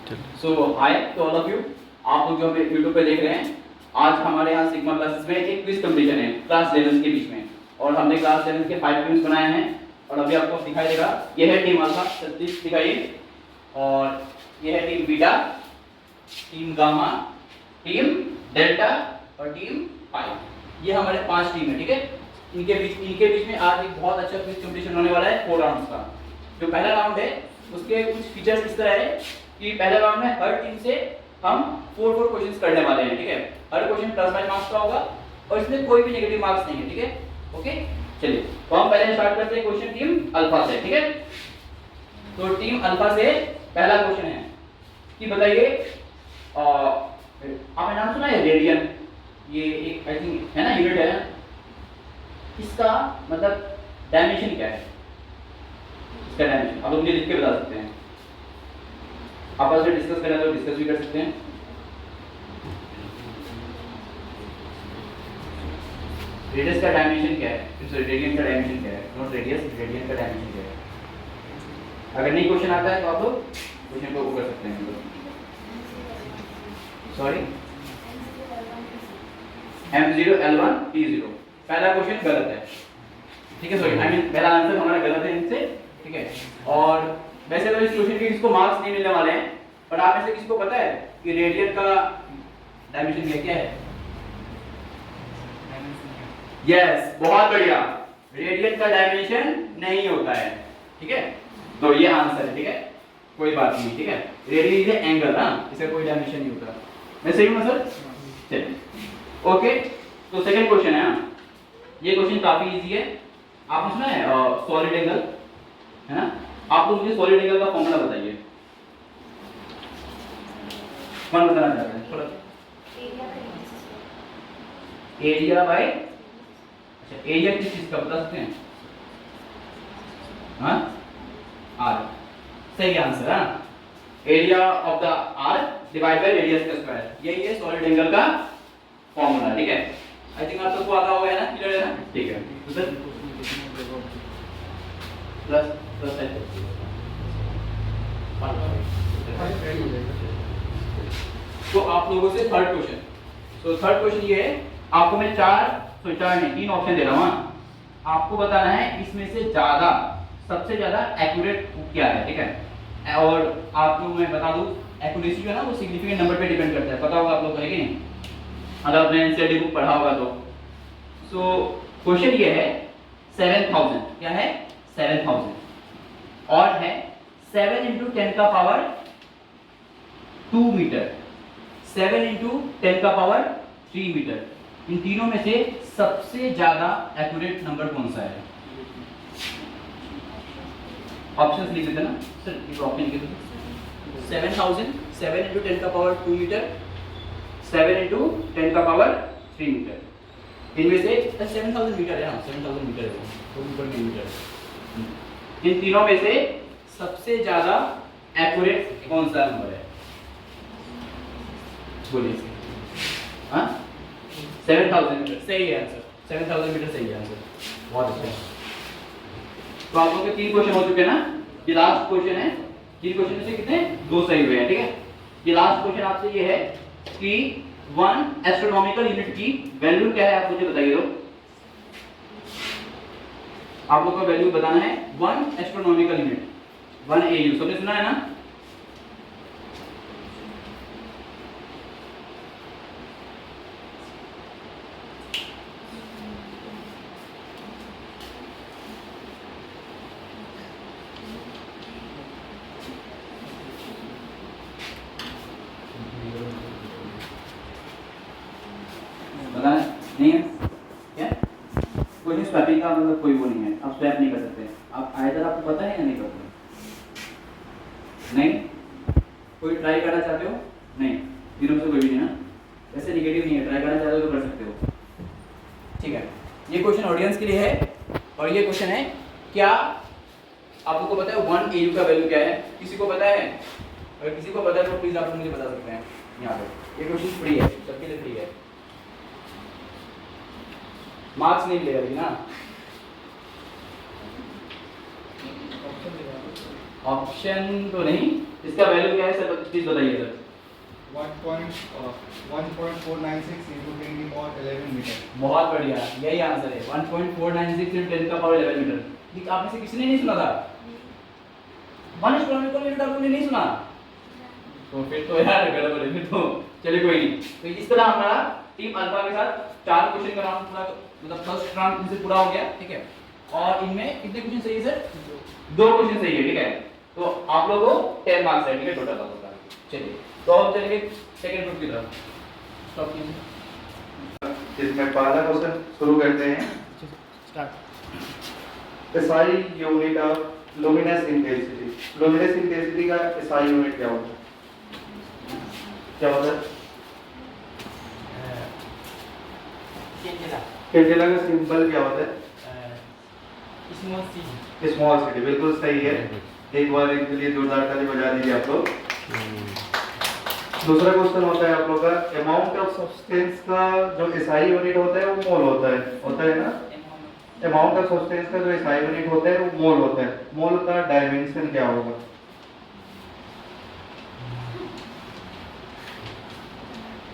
So hi to all of you, आप लोग जो हमें यूट्यूब पे देख रहे हैं, आज हमारे यहाँ सिग्मा क्लासेस में एक क्विज कंपटीशन है क्लास 11 के बीच में, और हमने क्लास 11 के 5 टीम्स बनाए हैं। और अभी आपको दिखाई देगा, ये है टीम अल्फा, सतीश दिखाइए, और ये है team beta, team gamma, team delta और टीम पाई। ये हमारे 5 टीम है, ठीक है। इनके बीच में आज एक बहुत अच्छा क्विज कंपटीशन होने वाला है 4 राउंड्स का। जो पहला राउंड है उसके कुछ फीचर्स इस तरह है कि पहले राउंड में हर टीम से हम 4 क्वेश्चंस करने वाले हैं, ठीक है। हर क्वेश्चन +5 मार्क्स का होगा और इसमें कोई भी नेगेटिव मार्क्स नहीं है, ठीक है। ओके, चलिए तो हम पहले स्टार्ट करते हैं क्वेश्चन टीम अल्फा से, ठीक है। तो टीम अल्फा से पहला क्वेश्चन है कि बताइए, आपने नाम सुना है रेडियन? ये एक आई थिंक है ना, यूनिट है ना। इसका मतलब डायमेंशन क्या है? इसका डायमेंशन आप लोग मुझे लिख के बता सकते हैं। आप आपस में डिस्कस करना तो डिस्कस भी कर सकते हैं। रेडियस का डायमेंशन क्या है? सॉरी, रेडियन का डायमेंशन क्या है? नॉट रेडियस, रेडियन का डायमेंशन क्या है? अगर नहीं क्वेश्चन आता है तो आप लोग क्वेश्चन को कर सकते हैं। Sorry, m0 l1 t0। पहला क्वेश्चन गलत है, ठीक है। सॉरी, आई मीन पहला आंसर हमारा गलत है इनसे, ठीक है। और वैसे तो इस क्वेश्चन के किसको मार्क्स नहीं मिलने वाले हैं, पर आप में से किसको पता है कि रेडियन का डायमेंशन क्या है? यस, बहुत बढ़िया। रेडियन का डायमेंशन नहीं होता है, ठीक है। तो ये आंसर है, ठीक है, कोई बात नहीं, ठीक है। रेडियन इज एंगल, हां, इसका कोई डायमेंशन नहीं होता। मैं सही हूं ना सर? चलिए, ओके। तो सेकंड क्वेश्चन है, ये क्वेश्चन काफी इजी है। आपने सुना है सॉलिड एंगल, है ना। आप लोग मुझे सॉलिड एंगल का फॉर्मूला बताइए। कौन बताना चाहता है? थोड़ा एरिया बाय, अच्छा, एरिया किस चीज का बता सकते हैं? हाँ, आर, सही आंसर। हाँ, area of the R divide by radius का स्क्वायर, यही है सॉलिड एंगल का फॉर्मूला, ठीक है। आई थिंक आप सबको आता होगा, है ना, क्लियर है ना, ठीक है। तो सर प्लस प्लस है तो आप लोगों से थर्ड क्वेश्चन। तो थर्ड क्वेश्चन ये है, आपको मैं 3 ऑप्शन दे रहा हूँ। आपको बताना है इसमें से ज्यादा, सबसे ज्यादा एक्यूरेट क्या है, ठीक है। और आपको मैं बता दूं, एक्यूरेसी जो है ना वो सिग्निफिकेंट नंबर पे डिपेंड करता है, पता होगा आप लोगों को, है कि नहीं? अगर आपने एनसीईआरटी बुक पढ़ा होगा तो। सो क्वेश्चन ये है 7000, क्या है? 7000, और है 7 × 10 का पावर 2 मीटर, 7 × 10 का पावर 3 मीटर। इन तीनों में से सबसे ज्यादा एक्यूरेट नंबर कौन सा है? ऑप्शंस लिख देते ना सर, ये ऑप्शन लिख दो। 7000, 7 × 10 का पावर 2 मीटर, 7 × 10 का पावर 3 मीटर। इनमें से 7000 मीटर है, 7000 मीटर है, तो ऊपर में मीटर है। इन तीनों में से सबसे ज्यादा एक्यूरेट कौन सा नंबर है? बोलिए। हाँ, 7000 मीटर सही है आंसर, 7000 मीटर सही है आंसर, बहुत अच्छा। तो आप लोगों के 3 क्वेश्चन हो चुके हैं ना। ये लास्ट क्वेश्चन है, 3 क्वेश्चन में से कितने? 2 सही हुए हैं, ठीक है। ये लास्ट क्वेश्चन आपसे ये है कि 1 एस्ट्रोनॉमिकल यूनिट की वैल्यू क्या है, आप मुझे बताइए। दो आप लोगों का वैल्यू बताना है। 1 एस्ट्रोनॉमिकल यूनिट, 1 AU, सबने सुना है ना? बताना नहीं है क्या? कोई स्वैपिंग का मतलब कोई वो नहीं है, आप स्वैप नहीं कर सकते। आप आयदर आपको पता है या नहीं पता? नहीं, कोई ट्राई करना चाहते हो? नहीं, तीनों से कोई भी नहीं ना, ऐसे नेगेटिव नहीं है। ट्राई करना चाहते हो तो कर सकते हो, ठीक है। ये क्वेश्चन ऑडियंस के लिए है, और ये क्वेश्चन है, क्या आप लोगों को पता है 1 AU का वैल्यू क्या है? किसी को पता है? अगर किसी को पता है तो प्लीज आप मुझे बता सकते हैं यहाँ पे। ये क्वेश्चन फ्री है, सबके लिए फ्री है, मार्क्स नहीं मिलेगा ना। ऑप्शन तो नहीं, इसका वैल्यू क्या है सर, प्लीज बताइए सर। 1.496 into 10 की पावर 11 मीटर। बहुत बढ़िया, यही आंसर है 1.496 into 10 का पावर 11 मीटर। ठीक, आप में से किसी ने नहीं सुना था? मानिश किलोमीटर मीटर आपने नहीं सुना? तो फिर तो यार गड़बड़ है फिर तो। चलिए कोई नहीं। तो इस तरह हमारा टीम अल्फा के साथ 4 क्वेश्चन का राउंड पूरा, मतलब फर्स्ट राउंड इनसे पूरा हो गया, ठीक है। और इनमें कितने क्वेश्चन सही है सर? 2 क्वेश्चन सही है, ठीक है। तो आप लोगों को 10 मार्क्स है, ठीक है, टोटल आपका। चलिए तो अब चलिए सेकंड ग्रुप की तरफ। स्टॉप कीजिए। इसमें पहला क्वेश्चन शुरू करते हैं। Start. SI unit of luminous intensity. Luminous intensity का SI यूनिट क्या होता है? क्या होता है? कैंडेला का सिंबल क्या होता है? Small C. स्मॉल सी, बिल्कुल सही है। एक बार इनके लिए जोरदार ताली बजा दीजिए आप लोग। दूसरा क्वेश्चन होता है आप लोग का, अमाउंट ऑफ सब्सटेंस का जो SI यूनिट होता है वो मोल होता है ना? अमाउंट ऑफ सब्सटेंस का जो SI यूनिट होता है वो मोल होता है। मोल का डायमेंशन क्या होगा?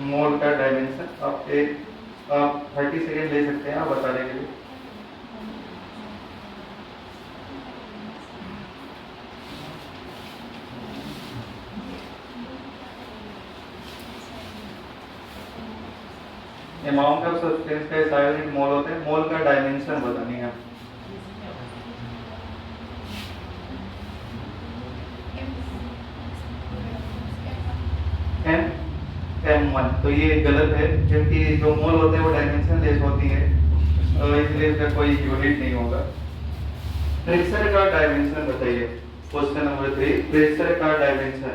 मोल का डायमेंशन आप 30 सेकंड ले सकते हैं आप बताने के लिए। अमाउंट ऑफ सब्सटेंस का SI यूनिट मोल होता है, मोल का डायमेंशन बतानी है। M1, तो ये गलत है क्योंकि जो मोल होते हैं वो डायमेंशन लेस होती है, तो इसलिए इसका कोई यूनिट नहीं होगा। प्रेशर का डायमेंशन बताइए। क्वेश्चन नंबर 3, प्रेशर का डायमेंशन।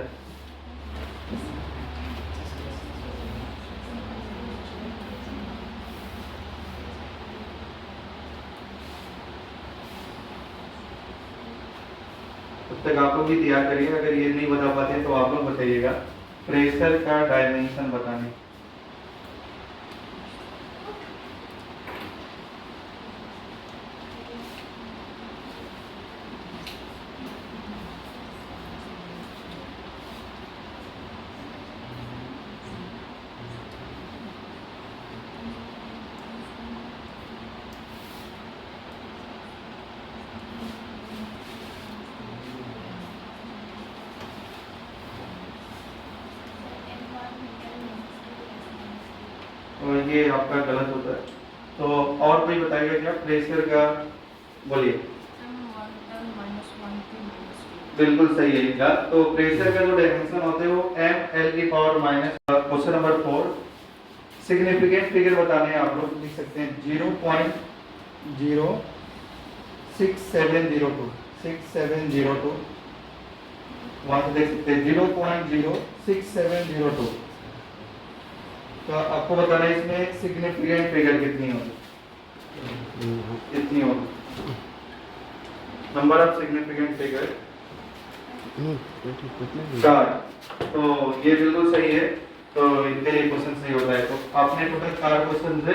तब तक आप लोग भी तैयार करिए, अगर ये नहीं बता पाते तो आप लोग बताइएगा। प्रेशर का डायमेंशन बताने। तो ये आपका गलत होता है। तो और कोई बताइएगा क्या प्रेशर का? बोलिए। बिल्कुल सही है इनका। तो प्रेशर का जो डायमेंशन होते हैं वो ml की power minus. Question number 4, significant figure बताने हैं, आप लोग लिख सकते हैं 0.06702 6702। वहां से देख सकते हैं 0.06702। तो आपको बताना है इसमें सिग्निफिकेंट फिगर कितनी होगी, कितनी होगी नंबर ऑफ सिग्निफिकेंट फिगर 4। तो ये बिल्कुल सही है। तो इनके लिए क्वेश्चन सही होता है। तो आपने टोटल 4 क्वेश्चन से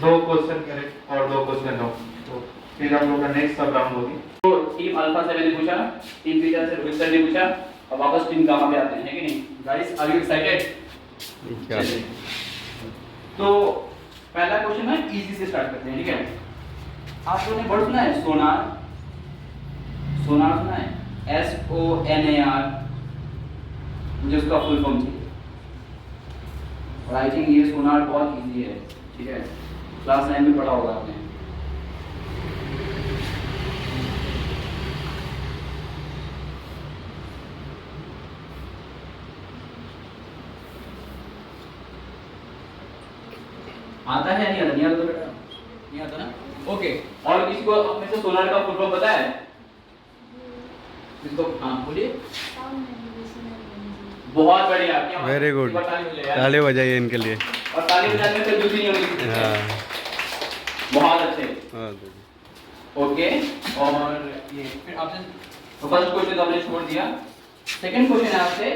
2 क्वेश्चन करे और 2 क्वेश्चन हो, तो फिर हम लोग का नेक्स्ट सब राउंड होगी। तो टीम अल्फा से मैंने पूछा, टीम बीटा से रोहित सर ने पूछा, अब वापस टीम गामा पे आते हैं, है कि नहीं गाइस? Are you excited? तो पहला क्वेश्चन है, इजी से स्टार्ट करते हैं, ठीक है। आप लोगों ने वर्ड सुना है सोनार? सोनार सुना है? SONAR, मुझे उसका फुल फॉर्म चाहिए। और आई थिंक ये सोनार बहुत इजी है, ठीक है, क्लास 9 में पढ़ा होगा आपने। आता है नहीं आता? नहीं आता तो बेटा नहीं आता ना, ओके। और किसी को अपने से सोनार का फुल फॉर्म पता है? इसको हाँ बोलिए। बहुत बढ़िया, क्या वेरी गुड, ताली बजाइए इनके लिए। और ताली बजाने से दूसरी नहीं होगी। हाँ, बहुत अच्छे, हाँ ओके। और ये फिर आपने फर्स्ट क्वेश्चन तो आपने छोड़ दिया। सेकंड क्वेश्चन है आपसे,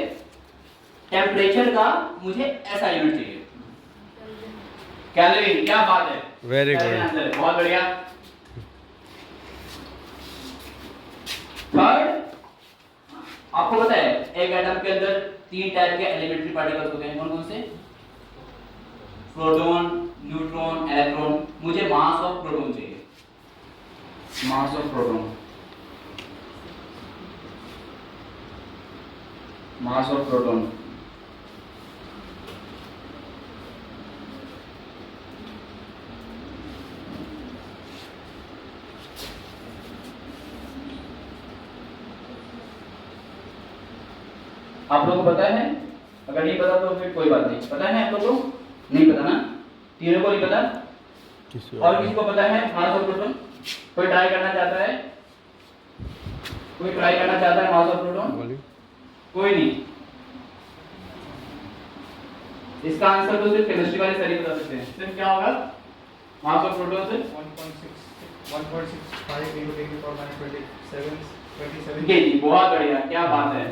टेम्परेचर का मुझे ऐसा यूनिट चाहिए, कैलोरी। क्या बात है, वेरी गुड, बहुत बढ़िया। थर्ड आपको पता है एक एटम के अंदर 3 टाइप के एलिमेंट्री पार्टिकल्स होते हैं, कौन कौन से? Proton, neutron, electron. मुझे मास ऑफ प्रोटॉन चाहिए, mass of proton, mass of proton. आप लोगों को पता है? अगर नहीं पता तो फिर कोई बात नहीं। पता है आप लोगों को? नहीं पता ना? तीनों को नहीं पता? और किसी को पता है मास ऑफ प्रोटॉन? कोई ट्राई करना चाहता है? कोई ट्राई करना चाहता है मास ऑफ प्रोटॉन? कोई नहीं। इसका आंसर तो सिर्फ केमिस्ट्री वाले सर ही बता सकते हैं। सिर्फ क्या होगा मास ऑफ प्रोटॉन से? 1.65 into 10 to the power minus 27 जी, बहुत बढ़िया, क्या बात है,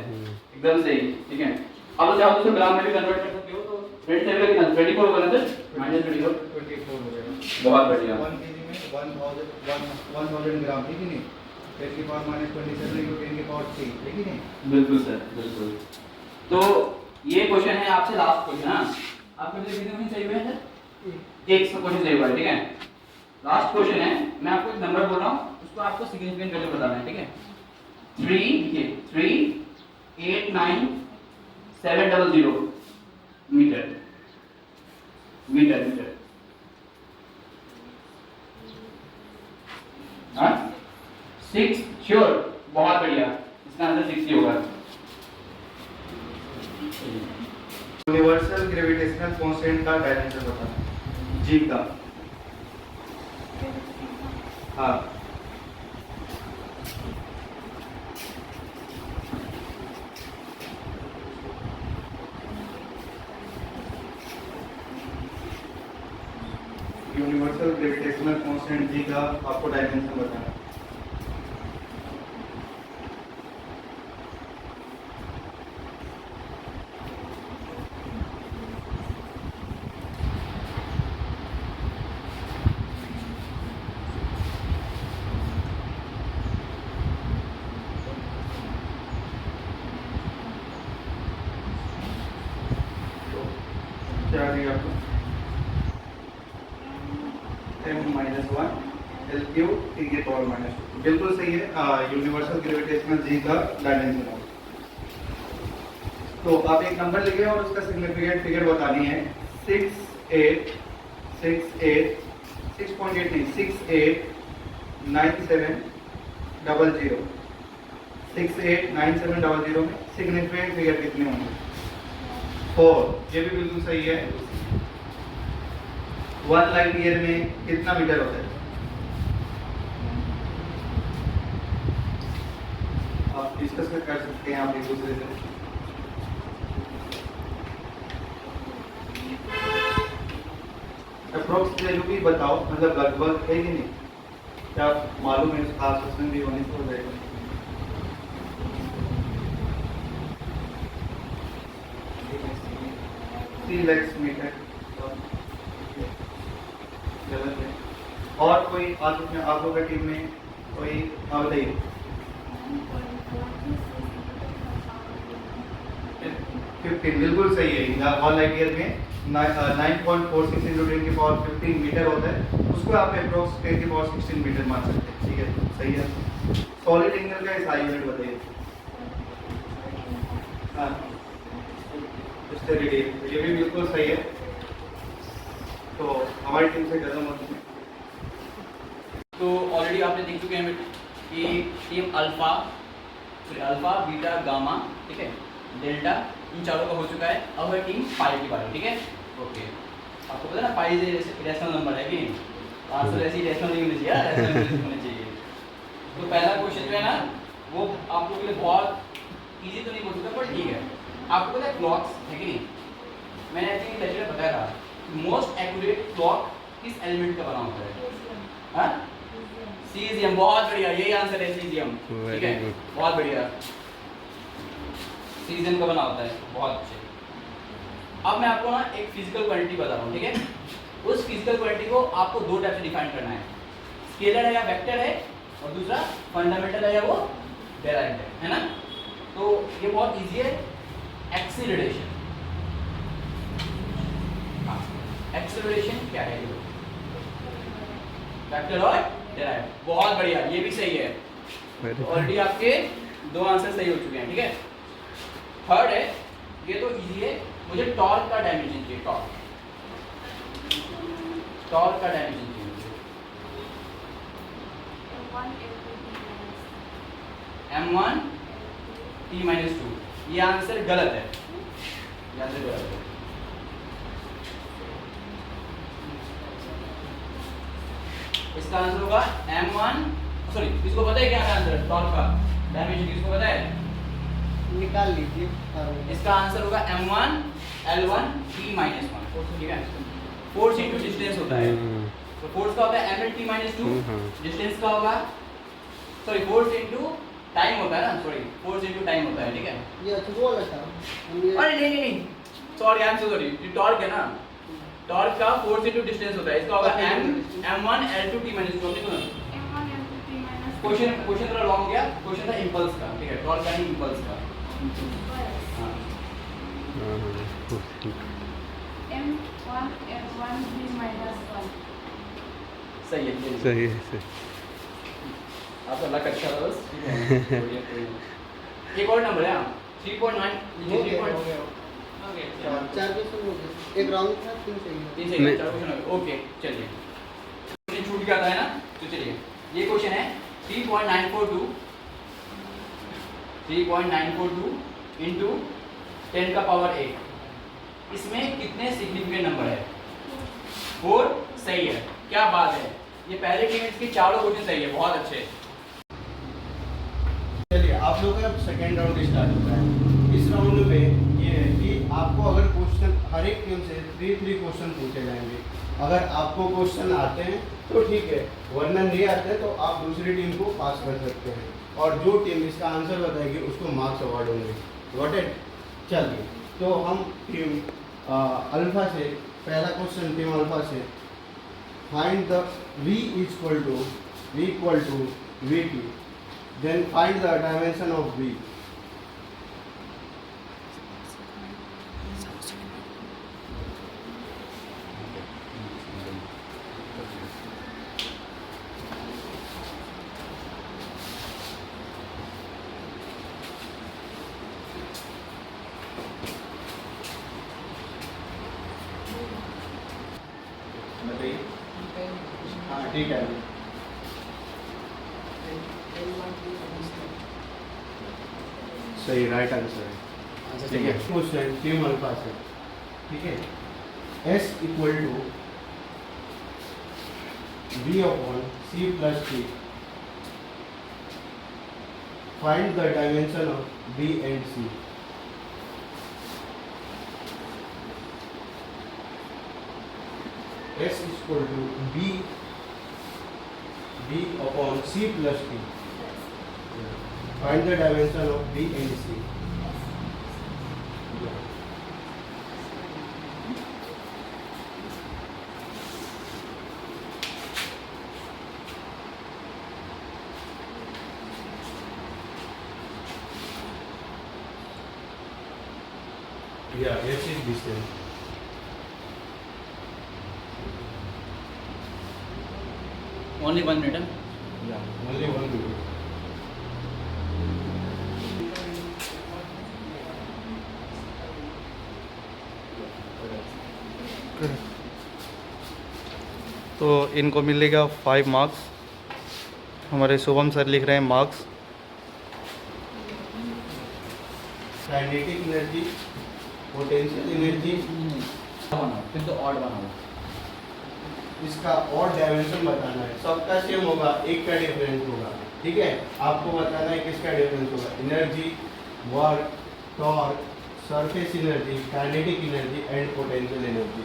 एकदम सही। ठीक है, अब चाहो तो ग्राम में भी कन्वर्ट कर सकते हो, तो 27 का कितना 24 होगा ना सर? -24 हो जाएगा। बहुत बढ़िया। 1 kg में 1000 ग्राम, ठीक है नहीं? 10 की पावर माइनस 27 into 10 की पावर 3, ठीक है नहीं? बिल्कुल सर, बिल्कुल। तो ये क्वेश्चन है आपसे लास्ट क्वेश्चन। हां, आपको कितने क्वेश्चन सही हुए हैं सर? एक क्वेश्चन सही हुआ है, ठीक है। लास्ट क्वेश्चन है, मैं आपको एक नंबर बोल रहा हूं, उसको आपको सिग्निफिकेंट वैल्यू बताना है, ठीक है। 389,700 मीटर, मीटर, मीटर। हाँ, 6 श्योर, बहुत बढ़िया, इसका आंसर 6 ही होगा। यूनिवर्सल ग्रेविटेशनल कांस्टेंट का डायमेंशन बताना, जी का। हाँ, यूनिवर्सल ग्रेविटेशनल कांस्टेंट जी का आपको डायमेंशन बताना। क्या आ गया आपको? m-1 L क्यूब t के पावर -2, बिल्कुल सही है। यूनिवर्सल ग्रेविटेशनल जी का डायमेंशन है। तो आप एक नंबर लिखे और उसका सिग्निफिकेंट फिगर बतानी है। 6.8 नहीं 689700 689700 में सिग्निफिकेंट फिगर कितने होंगे? 4, ये भी बिल्कुल सही है। 1 लाइट ईयर में कितना मीटर होता है? आप डिस्कस कर सकते हैं आप एक दूसरे से। अप्रोक्स वैल्यू भी बताओ, मतलब लगभग है कि नहीं? क्या मालूम है? खास क्वेश्चन भी होने से हो जाएगा। लाख मीटर गलत है। और कोई आपको का टीम में कोई बताइए। 15 बिल्कुल सही है। 1 लाइट ईयर में 9.46 into 10 की पावर 15 मीटर होता है, उसको आप अप्रोक्स 10 की पावर 16 मीटर मान सकते हैं, ठीक है, सही है। सॉलिड एंगल का SI यूनिट बताइए। हाँ, ये भी बिल्कुल सही है। तो हमारी टीम से खत्म होती है। तो ऑलरेडी आपने देख चुके हैं कि टीम अल्फा, बीटा, गामा, ठीक है, डेल्टा, इन चारों का हो चुका है। अब है टीम पाई की बारी, ठीक है। ओके, आपको पता है ना पाई रेशनल नंबर है कि नहीं? आंसर ऐसी रेशनल नहीं होनी चाहिए, रेशनल होनी चाहिए। तो पहला क्वेश्चन जो है ना, वो आप लोगों के लिए बहुत इजी तो नहीं बोल सकता, पर ठीक है। आपको पता है क्लॉक्स है कि नहीं? मैंने आई थिंक लेक्चर में बताया था मोस्ट एक्यूरेट क्लॉक किस एलिमेंट का बना होता है? हाँ, सीजियम। बहुत बढ़िया, यही आंसर है, सीजियम, ठीक है, बहुत बढ़िया, सीजियम का बना होता है, बहुत अच्छे। अब मैं आपको ना एक फिजिकल क्वांटिटी बता रहा हूँ, ठीक है। उस फिजिकल क्वांटिटी को आपको दो टाइप से डिफाइन करना है, स्केलर है या वेक्टर है, और दूसरा फंडामेंटल है या वो डेराइव्ड है ना। तो ये बहुत इजी है, एक्सीलरेशन। एक्सीलरेशन क्या है? वेक्टर और डेराइव। बहुत बढ़िया, ये भी सही है। ऑलरेडी आपके 2 आंसर सही हो चुके हैं, ठीक है। थर्ड है, ये तो इजी है, मुझे टॉर्क का डायमेंशन चाहिए। टॉर्क का डायमेंशन चाहिए m1 t-2। ये आंसर गलत है, ये आंसर गलत है। इसका आंसर होगा m1, सॉरी, इसको पता है क्या आंसर टॉर्क का डायमेंशन, किसको पता है? निकाल लीजिए। इसका आंसर होगा m1 l1 t-1, ठीक है। फोर्स इनटू डिस्टेंस होता है, तो फोर्स का होता है ml t-2, डिस्टेंस का होगा, सॉरी, फोर्स इनटू टाइम होता है ना, सॉरी, फोर्स इनटू टाइम होता है, ठीक है। ये अच्छा बोला था। अरे नहीं, sorry, I am so sorry, ये टॉर्क है ना, टॉर्क का फोर्स इनटू डिस्टेंस होता है, इसका होगा m1 l2 t-2। हमने सुना क्वेश्चन थोड़ा लॉन्ग गया, क्वेश्चन था इंपल्स का, ठीक है, टॉर्क का नहीं, इंपल्स का। हाँ, m1 l1 t-1। सही है, सही है। सही है सही। आपका लक अच्छा था बस, ठीक है। कोई नहीं। एक और नंबर है, 3.9 हो लीजिए, गया, 3. हो गया। ओके, चार क्वेश्चन हो गए, एक रॉन्ग था, 3 सही है। 3 से 4 क्वेश्चन हो गए। ओके, चलिए, ये छूट गया था, है ना, तो चलिए, ये क्वेश्चन है 3.942 into 10 का पावर 8। इसमें कितने सिग्निफिकेंट नंबर है? 4 सही है, क्या बात है, ये पहले के इसके चारों क्वेश्चन सही है, बहुत अच्छे। चलिए आप लोग का अब सेकेंड राउंड स्टार्ट होता है। इस राउंड में ये है कि आपको अगर क्वेश्चन हर एक टीम से 3 क्वेश्चन पूछे जाएंगे। अगर आपको क्वेश्चन आते हैं तो ठीक है, वरना नहीं आते हैं तो आप दूसरी टीम को पास कर सकते हैं, और जो टीम इसका आंसर बताएगी उसको मार्क्स अवार्ड होंगे। Got it? चलिए, तो हम टीम अल्फा से, पहला क्वेश्चन टीम अल्फा से, find the v equal to vt, then find the dimension of v. बताइए। हाँ ठीक है। सही, राइट आंसर है। ठीक है, क्वेश्चन टीम अल्फा से, ठीक है, S equal to V upon C plus T, find the dimension of B and C। S is equal to B upon C plus T. Find the dimension of B and C. Yeah, S is distance. Only 1 minute. Yeah, only 1 minute. तो इनको मिलेगा 5 marks. हमारे Shubham sir लिख रहे हैं marks. Kinetic energy, potential energy, फिर तो odd बनाओ। इसका और डायमेंशन बताना है। सबका सेम होगा, एक का डिफरेंस होगा, ठीक है। आपको बताना है किसका डिफरेंस होगा। Energy, work, torque, surface energy, kinetic energy and potential energy.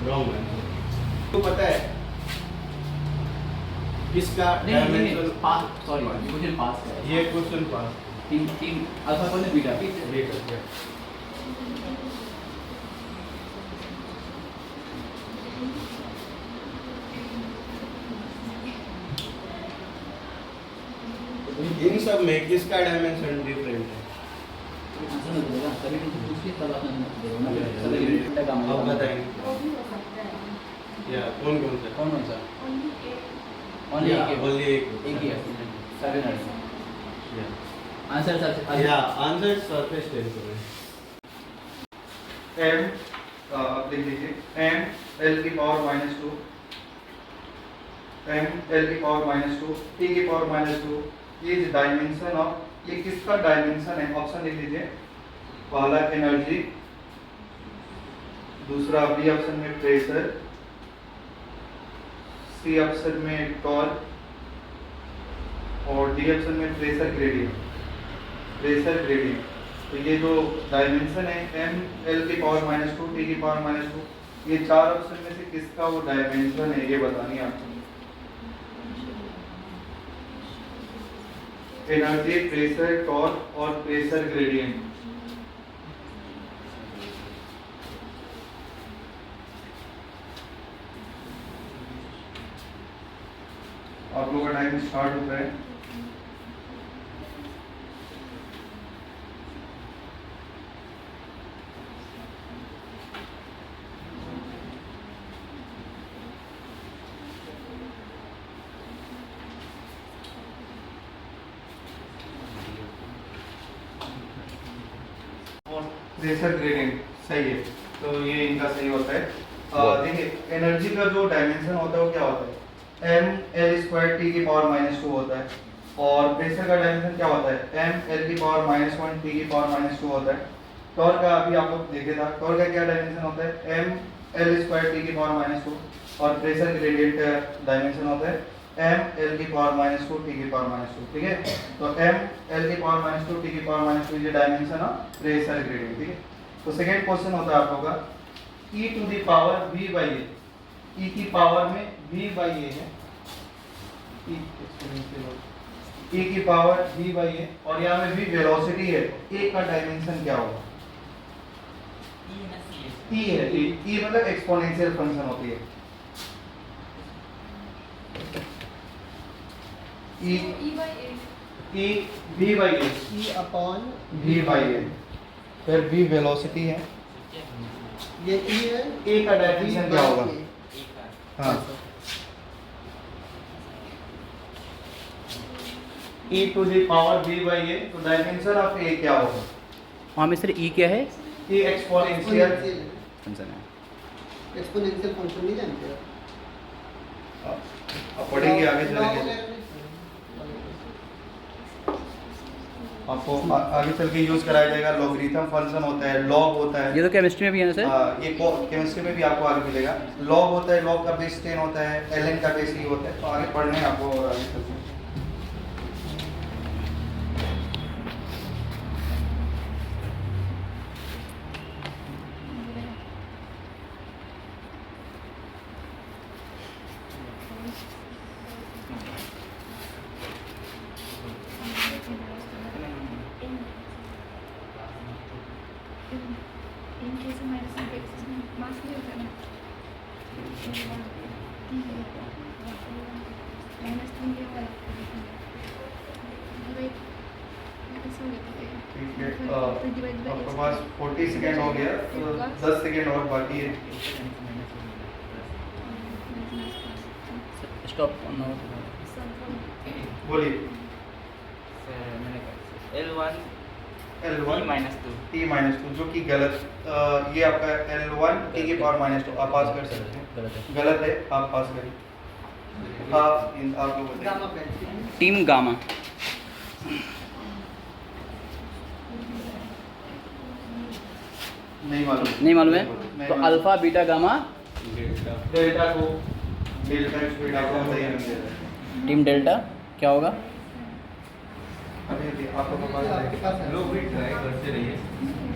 Wrong answer. तो पता है इसका नहीं डायमेंशन पास, सॉरी क्वेश्चन पास है। ये क्वेश्चन पास तीन तीन अल्फा कौन है बीटा लेकर के इन सब में किसका डायमेंशन डिफरेंट है? अब बताएंगे वो भी हो सकता है। या कौन कौन सा कौन सा Only एक ओनली एक ओनली एक एक ही है सेवन आंसर सर या आंसर सरफेस टेंशन है m आप लिख लीजिए m l की पावर -2 m l की पावर -2 t की पावर -2 ये डायमेंशन ऑफ ये किसका डायमेंशन है? ऑप्शन लिख लीजिए। पहला एनर्जी, दूसरा बी ऑप्शन में प्रेशर, सी ऑप्शन में टॉर्क और डी ऑप्शन में प्रेशर ग्रेडियंट। तो ये जो डायमेंशन है m l की पावर -2 t की पावर -2 ये चार ऑप्शन में से किसका वो डायमेंशन है ये बतानी है आपको। एनर्जी, प्रेशर, टॉर्क और प्रेशर ग्रेडियंट। आप लोगों का टाइम स्टार्ट होता है। प्रेशर ग्रेडियंट सही है, तो ये इनका सही होता है। देखिए एनर्जी का जो डायमेंशन होता है वो क्या होता है? m l स्क्वायर t की पावर -2 होता है और प्रेशर का डायमेंशन क्या होता है? m l की पावर -1 t की पावर -2 होता है। टॉर्क का अभी आप लोग देखे था, टॉर्क का क्या डायमेंशन होता है? m l स्क्वायर t की पावर -2 और प्रेशर ग्रेडियंट का डायमेंशन होता है m l की पावर -2 t की पावर -2। ठीक है, तो m l की पावर -2 t की पावर -2 ये डायमेंशन ऑफ प्रेशर ग्रेडियंट। ठीक है, तो सेकंड क्वेश्चन होता है आप लोगों का e to the power v by a, e की पावर में v बाई a है, e की पावर v बाई a और यहाँ में v वेलोसिटी है, a का डायमेंशन क्या होगा? e है, e मतलब एक्सपोनेंशियल फंक्शन होती है। E by A e v by a, E upon v by a, फिर v वेलोसिटी है, ये E है, a का डायमेंशन क्या होगा? हाँ, e to the power v by a, तो डायमेंशन ऑफ a क्या होगा? वहाँ में सर ई क्या है? e एक्सपोनेंशियल फंक्शन है। एक्सपोनेंशियल फंक्शन नहीं जानते अब पढ़ेंगे आगे चलेंगे, आपको आगे चल के यूज कराया जाएगा। लॉगरिथम फंक्शन होता है, लॉग होता है, ये तो केमिस्ट्री में भी है ना सर? ये केमिस्ट्री में भी आपको आगे मिलेगा। लॉग होता है, लॉग का बेस 10 होता है, ln का बेस e होता है, तो आगे पढ़ने हैं आपको और आगे चलते हैं। इनके से हमारे साथ एक मास नहीं होता ना माइनस 3 के वाला ठीक है, आपके पास 40 सेकेंड हो गया, तो 10 सेकेंड और बाकी है। स्टॉप बोलिए। L1 L1 -2 t -2 जो कि गलत, ये आपका L1 t की पावर -2 आप पास कर सकते हैं, गलत है। गलत है, आप पास करिए। आप लोग बताइए। गामा पेंसिल टीम गामा नहीं मालूम, नहीं मालूम है? नहीं तो मालूम। अल्फा बीटा गामा डेल्टा को डेल्टा स्पीड आपको बताइए नहीं दे रहा है। टीम डेल्टा क्या होगा? अभी आपको पता आपके पास है। लोग भी ट्राई करते रहिए,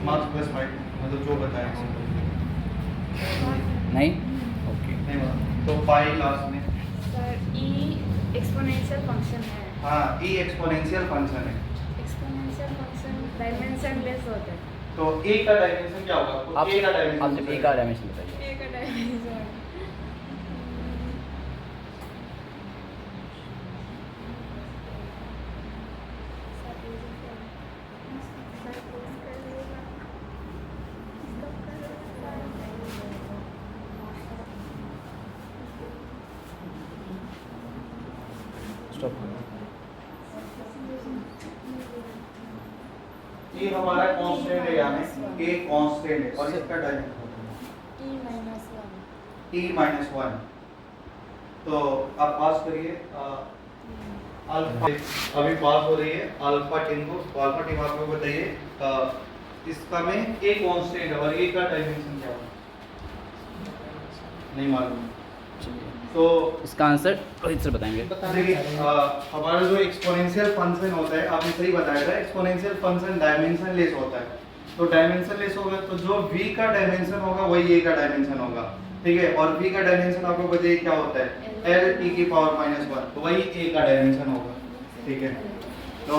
मार्क्स प्लस माइनस मतलब जो बताएं नहीं? ओके। नहीं मालूम, तो पाई लास्ट में सर E एक्सपोनेंशियल फंक्शन है। हाँ, ई एक्सपोनेंशियल फंक्शन है। एक्सपोनेंशियल फंक्शन डायमेंशन लेस होता है। तो ए का डायमेंशन क्या होगा? आप ए का डायमेंशन आप सिर्फ ए का डायमेंशन बताइए। ए का डायमेंशन स्टॉप। ये हमारा कांस्टेंट है, यानी ए कांस्टेंट है और इसका डायमेंशन t-1। तो आप पास करिए अल्फा, अभी पास हो रही है अल्फा टीम को। तो अल्फा टीम आपको बताइए इसका में ए कांस्टेंट है और ए का डायमेंशन क्या होगा? नहीं मालूम। तो इसका आंसर रोहित सर बताएंगे। देखिए हमारा जो एक्सपोनेंशियल फंक्शन होता है, आपने सही बताया था, एक्सपोनेंशियल फंक्शन डायमेंशन लेस होता है। तो डायमेंशन लेस होगा तो जो v का डायमेंशन होगा वही a का डायमेंशन होगा, ठीक है। और v का डायमेंशन आपको बताइए क्या होता है? l t की पावर -1, तो वही a का डायमेंशन होगा, ठीक है। तो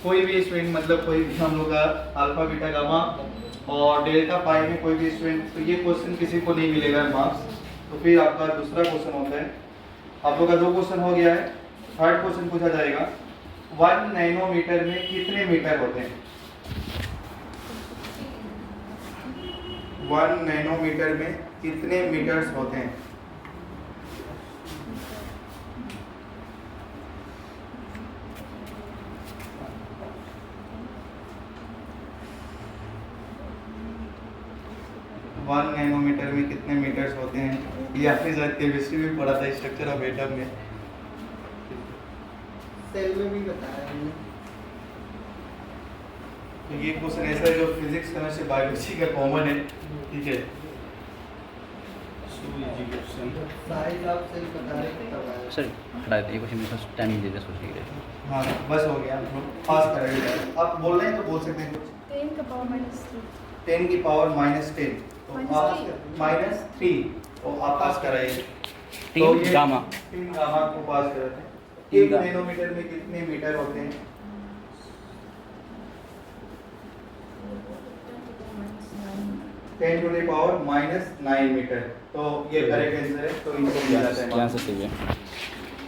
कोई भी स्टूडेंट, मतलब कोई भी हम लोग का अल्फा बीटा गामा और डेल्टा पाई में कोई भी स्टूडेंट, तो ये क्वेश्चन किसी को नहीं मिलेगा मार्क्स। तो फिर आपका दूसरा क्वेश्चन होता है, आप लोग का 2 क्वेश्चन हो गया है। थर्ड क्वेश्चन पूछा जाएगा 1 नैनोमीटर में कितने मीटर होते हैं? 1 नैनोमीटर में कितने मीटर्स होते हैं? वन नैनोमीटर में कितने मीटर्स होते हैं? ये आपने शायद केमिस्ट्री में पढ़ा था, स्ट्रक्चर ऑफ एटम में। सेल में भी बताया हमने। तो ये क्वेश्चन ऐसा है जो फिजिक्स केमिस्ट्री बायोलॉजी का कॉमन है, ठीक है। साइज आप सही बता रहे थे तब आया। सर हटा देते, ये क्वेश्चन में फर्स्ट टाइम दे दिया सोच के। हाँ बस हो गया, पास करेंगे। आप बोल रहे हैं तो बोल सकते हैं कुछ। 10 का पावर -3 10 की पावर -10, तो आप -3, तो आप पास कराइए। तो ये गामा 3 गामा को पास कराते हैं। 1 नैनोमीटर में कितने मीटर होते हैं? 10 टू द पावर -9 मीटर। तो ये करेक्ट आंसर है, तो इनको मिल जाता है आंसर सही है।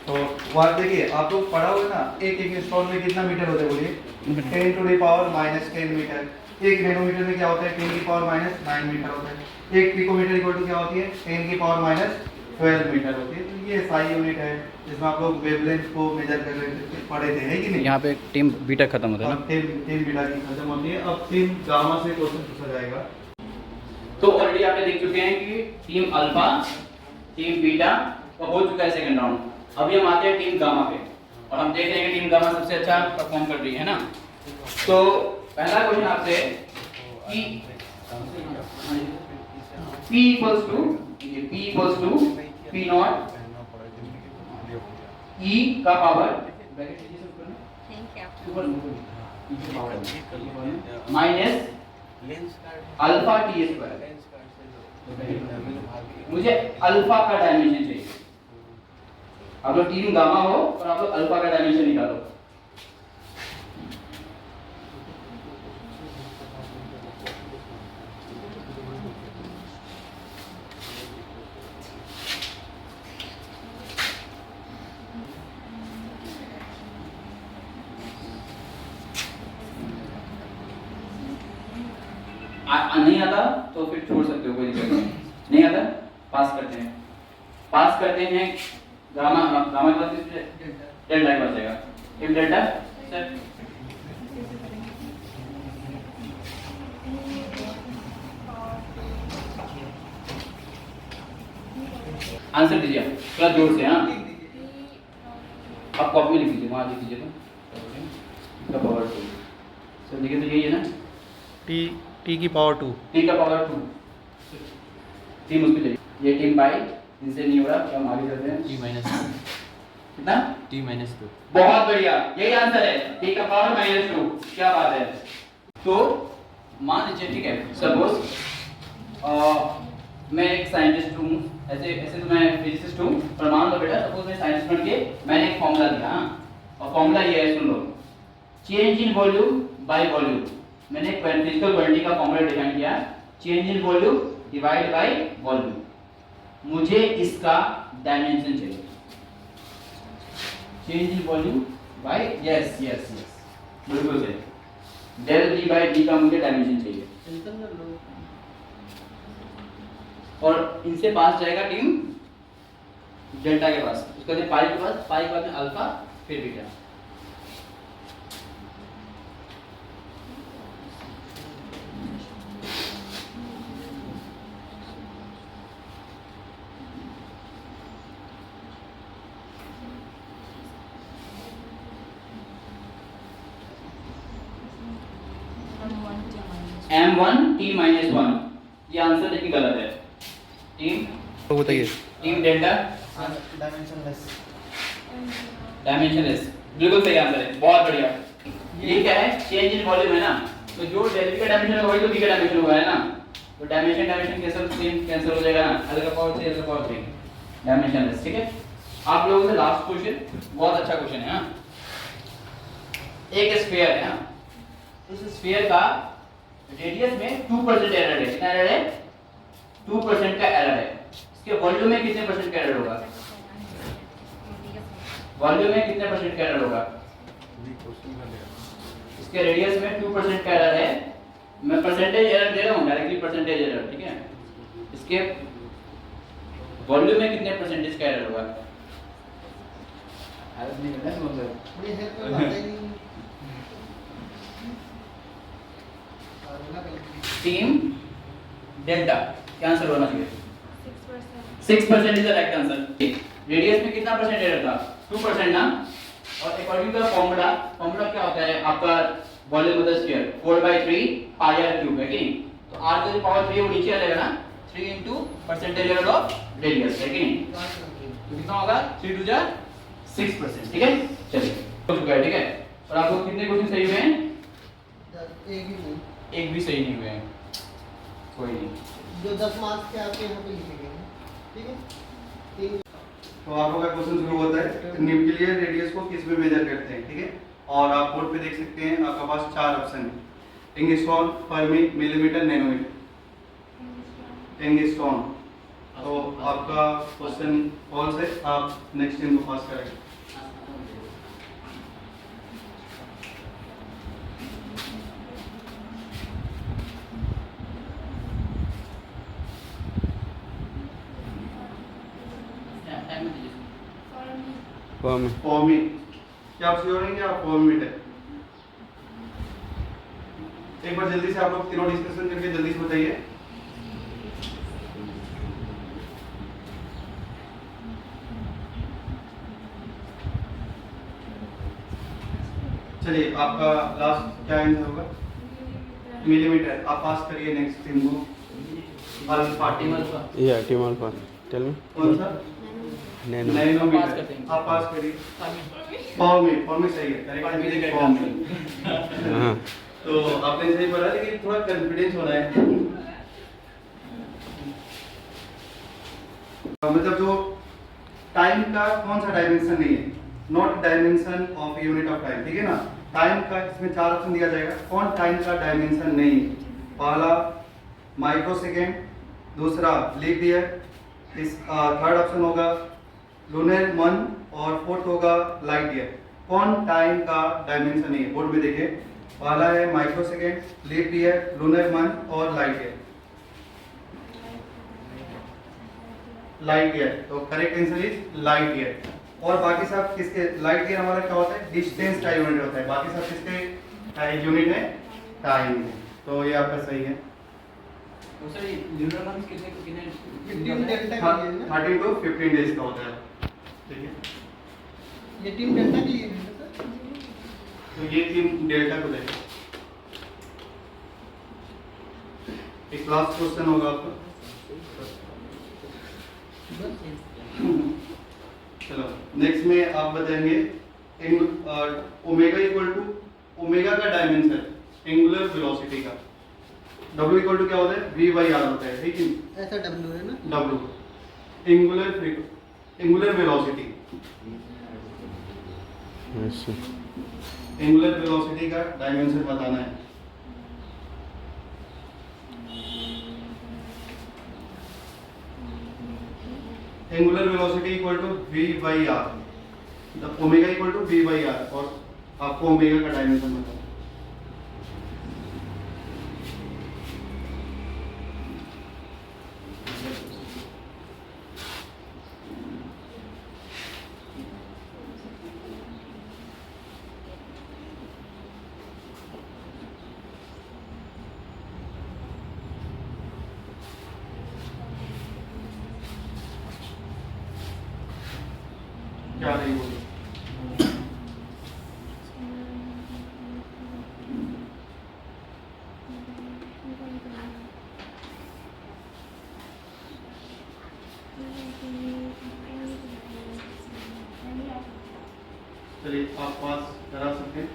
तो वहाँ देखिए आप लोग पढ़ा हुआ ना, एक स्टोन में कितना मीटर होता है बोलिए? 10 to the power -10 metre. 1 nanometre में क्या होता है? 10 की पावर -9 मीटर होता है। 1 पिकोमीटर इक्वल टू क्या होती है? 10 की पावर -12 मीटर होती है। तो ये SI यूनिट है जिसमें आप लोग वेवलेंथ को मेजर कर रहे पढ़े थे, है कि नहीं? यहाँ पे टीम बीटा खत्म होता है ना। अब टीम बीटा की खत्म होती है। अब टीम गामा से क्वेश्चन पूछा जाएगा। तो ऑलरेडी आपने देख चुके हैं कि टीम अल्फा, टीम बीटा का हो चुका है सेकंड राउंड। अभी हम आते हैं टीम गामा पे और हम देख रहे हैं कि टीम गामा सबसे अच्छा परफॉर्म कर रही है ना। तो पहला क्वेश्चन आपसे कि P equals to P not E का power minus alpha T square. मुझे अल्फा का डायमेंशन चाहिए। आप लोग टीम गामा हो और आप लोग अल्फा का डायमेंशन निकालो। नहीं आता तो फिर छोड़ सकते हो, कोई दिक्कत नहीं। नहीं आता पास करते हैं, गामा गामा के बाद डेल्टा के पास जाएगा। एक डेल्टा सर आंसर दीजिए थोड़ा जोर से। हाँ आप कॉपी में लिख दीजिए, वहाँ लिख दीजिए तो पावर 2 सर लिखे तो यही है ना। टी की पावर 2, टी का पावर 2 टीम उसमें चाहिए। ये टीम बाई इनसे नहीं हो रहा तो हम आगे चलते हैं। कितना? T-2। बहुत बढ़िया, यही आंसर है, टी का पावर -2। क्या बात है। तो मान लीजिए, ठीक है, सपोज मैं एक साइंटिस्ट हूँ, ऐसे ऐसे तो मैं फिजिसिस्ट हूँ, पर मान लो बेटा सपोज मैं साइंटिस्ट बन के मैंने एक फॉर्मूला दिया, और फॉर्मूला ये है, सुन लो, change in volume by volume. मैंने एक फिजिकल क्वांटिटी का फॉर्मूला डिफाइन किया, change in volume divide by volume. मुझे इसका डायमेंशन चाहिए, change in volume by, yes yes yes बिल्कुल सही, डेल डी बाय डी का मुझे डायमेंशन चाहिए। और इनसे पास जाएगा टीम डेल्टा के पास, उसके बाद पाई के पास, पाई के बाद में अल्फा फिर बीटा। M1 T minus 1, ये आंसर देखिए गलत है। टीम तो बताइए। Team delta dimensionless. डायमेंशनलेस, बिल्कुल सही आंसर है, बहुत बढ़िया। ये क्या है, चेंज इन वॉल्यूम है ना, तो जो डेल का डायमेंशन होगा वही तो बी का डायमेंशन होगा, है ना, तो डायमेंशन डायमेंशन कैंसिल हो जाएगा ना, alpha power 3 alpha power 3, dimensionless. ठीक है, आप लोगों से लास्ट क्वेश्चन, बहुत अच्छा क्वेश्चन है। हाँ, एक स्फीयर है, उस स्फीयर का रेडियस में 2% एरर है, कितना एरर है, 2% का एरर है। इसके वॉल्यूम में कितने परसेंट का एरर होगा, वॉल्यूम में कितने परसेंट का एरर होगा, इसके रेडियस में 2% का एरर है, मैं परसेंटेज एरर दे रहा हूँ, डायरेक्टली परसेंटेज एरर, ठीक है। इसके वॉल्यूम में कितने परसेंटेज का एरर होगा, हेल्प नहीं करना है मुझे, ये हेल्प करवाते ही नहीं। टीम डेल्टा क्या आंसर होना चाहिए, 6%. 6% is the right answer. Radius में कितना परसेंट एरर था, 2% ना, और according to the formula, formula क्या होता है आपका, volume of the sphere 4/3 pi r cube है कि नहीं, तो r की पावर 3 वो नीचे आ जाएगा ना, 3 into percentage error of radius है कि नहीं, तो कितना होगा 3 to the 6%। ठीक है, चलिए हो चुका है। ठीक है, और आपको कितने क्वेश्चन सही हुए हैं, एक ही नहीं, एक भी सही नहीं हुए हैं, कोई नहीं। जो 10 मार्क्स के आपके यहाँ पे लिखे गए हैं, ठीक है। तीन तो आप लोगों का क्वेश्चन शुरू होता है, न्यूक्लियर रेडियस को किस में मेजर करते हैं, ठीक है। और आप बोर्ड पे देख सकते हैं, आपके पास 4 ऑप्शन है, angstrom, fermi, millimetre, nanometre. Angstrom, तो आपका क्वेश्चन फॉल्स है, आप नेक्स्ट दिन को पास करेंगे। फॉर्मी, क्या आप श्योर हैं कि आप फॉर्मीट है? एक बार जल्दी से आप लोग तीनों डिस्कशन करके जल्दी से बताइए। चलिए, आपका लास्ट क्या आंसर होगा, मिलीमीटर। आप पास करिए नेक्स्ट टीम को। अल्फा, टीम अल्फा, या टीम अल्फा, टेल मी। कौन सा, नैनो। नैनोमीटर, आप पास करिए। फॉर्मी सही है, करेक्ट फॉर्मी। हाँ, तो आपने सही बोला, लेकिन थोड़ा कॉन्फिडेंस होना है। मतलब जो टाइम का कौन सा डायमेंशन नहीं है, not dimension of unit of time, ठीक है ना। टाइम का इसमें 4 ऑप्शन दिया जाएगा, कौन टाइम का डायमेंशन नहीं है। पहला माइक्रो सेकेंड, दूसरा लीप ईयर, थर्ड ऑप्शन होगा लूनर मंथ, और फोर्थ होगा लाइट ईयर। कौन टाइम का डायमेंशन नहीं है, बोर्ड में देखिए। पहला है microsecond, leap year, lunar month और लाइट ईयर। लाइट ईयर, तो correct answer is light year. और बाकी सब किसके, लाइट ईयर हमारा क्या होता है, डिस्टेंस का यूनिट होता है, बाकी सब किसके यूनिट है, टाइम है। तो ये आपका सही है। तो सर ये ल्यूनर मंथ कितने 15 डेल्टा के लिए है ना? 30 to 15 डेज का होता है, ठीक है। ये टीम डेल्टा के लिए है ना सर? तो ये टीम डेल्टा को देखें। एक लास्ट क्वेश्चन होगा आपका, चलो नेक्स्ट में आप बताएंगे ओमेगा इक्वल टू, ओमेगा का डायमेंशन एंगुलर वेलोसिटी का, W इक्वल टू क्या होता है, V बाई आर होता है, ठीक है। ऐसा डब्ल्यू है ना, W एंगुलर वेलोसिटी, ऐसे एंगुलर वेलोसिटी का डायमेंशन बताना है। Angular velocity equal to V by R, omega equal to V by R, और आपको ओमेगा का डायमेंशन बताना है। क्या नहीं बोली, चलिए आप पास करा सकते हैं,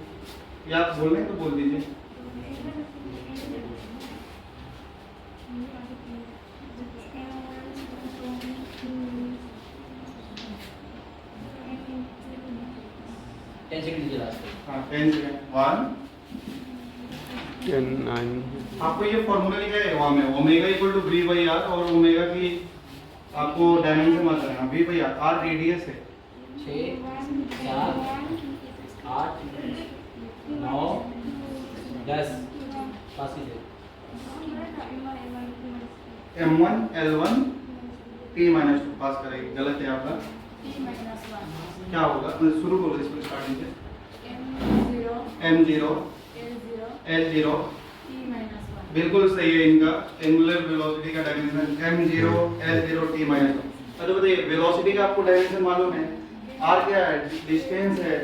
या आप बोल रहे हैं तो बोल दीजिए। हाँ 10 सेकंड 1। 10 9 आपको ये फॉर्मूला लिखा है वहाँ में, omega equal to V by R, और ओमेगा की आपको डायमेंशन बताना है। V बाई आर रेडियस है, 6 7 8 9 10 पास कीजिए। M1 L1 T-2 पास करेगी, गलत है आपका। क्या होगा, शुरू करो इसमें स्टार्टिंग से, M0 L0 बिल्कुल सही है इनका। एंगुलर वेलोसिटी का डायमेंशन M0 L0 T-2। अच्छा बताइए, वेलोसिटी का आपको डायमेंशन मालूम है, R क्या है, डिस्टेंस है,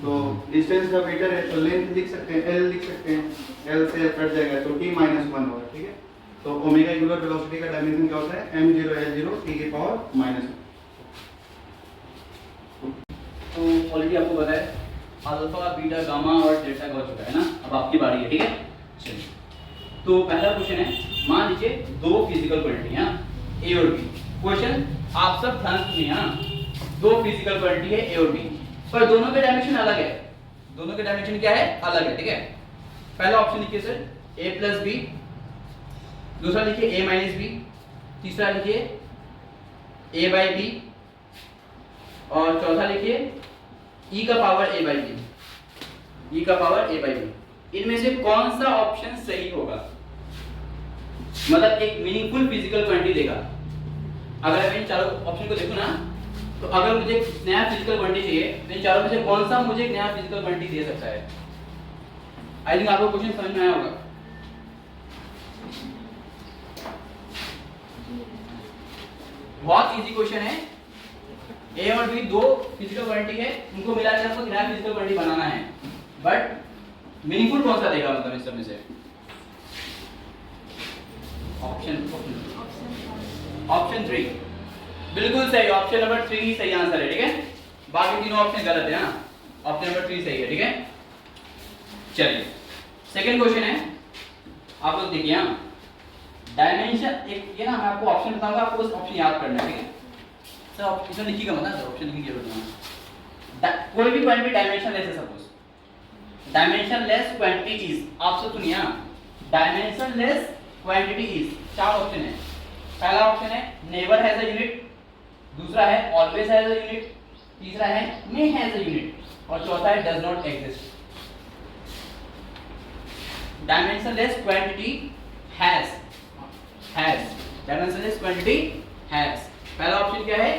तो डिस्टेंस का मीटर है तो लेंथ लिख सकते हैं, L लिख सकते हैं, L से L कट जाएगा तो T-1 होगा, ठीक है। तो ओमेगा एंगुलर वेलोसिटी का डायमेंशन क्या होता है, M0 L0 T⁻⁻1। तो ऑलरेडी आपको पता है अल्फा बीटा गामा और डेल्टा का हो चुका है ना, अब आपकी बारी है, ठीक है। चलिए, तो पहला क्वेश्चन है, मान लीजिए दो फिजिकल क्वांटिटी है ए और बी। क्वेश्चन आप सब ध्यान सुनिए, हाँ, दो फिजिकल क्वांटिटी है ए और बी, पर दोनों के डायमेंशन अलग है। दोनों के डायमेंशन क्या है, अलग है, ठीक है। पहला ऑप्शन लिखिए सर a प्लस बी, दूसरा लिखिए a माइनस बी, तीसरा लिखिए a बाई बी, और चौथा लिखिए e का power a by B, e का पावर a बाई बी। इनमें से कौन सा ऑप्शन सही होगा, मतलब एक मीनिंगफुल फिजिकल क्वांटिटी देगा। अगर मैं इन चारों ऑप्शन को देखूं ना, तो अगर मुझे एक नया फिजिकल क्वांटिटी चाहिए तो इन चारों में से कौन सा मुझे एक नया फिजिकल क्वांटिटी दे सकता है। आई थिंक आपको क्वेश्चन समझ में आया होगा। बहुत इजी क्वेश्चन है, ए और बी दो फिजिकल क्वांटिटी है, उनको मिला के आपको नया फिजिकल क्वांटिटी बनाना है, बट मीनिंगफुल कौन सा देगा, मतलब इस सब में से ऑप्शन 3 बिल्कुल सही, ऑप्शन नंबर 3 ही सही आंसर है, ठीक है। बाकी तीनों ऑप्शन गलत है, हाँ, ऑप्शन नंबर 3 सही है, ठीक है। चलिए सेकंड क्वेश्चन है, आप लोग देखिए, हाँ, डायमेंशन एक ये ना, मैं आपको ऑप्शन बताऊंगा, आपको बस ऑप्शन याद करना है, ठीक है सर। इसमें लिखिएगा मत ना, ऑप्शन लिखिए जरूर। कोई भी क्वांटिटी डायमेंशन लेस है, suppose dimension less quantity is, आप सब सुनिए, डायमेंशन लेस क्वांटिटी इज, चार ऑप्शन है। पहला ऑप्शन है नेवर हैज अ यूनिट, दूसरा है ऑलवेज हैज अ यूनिट, तीसरा है मे हैज अ यूनिट, और चौथा है does not exist. Dimensionless quantity has, dimensionless quantity has. पहला ऑप्शन क्या है,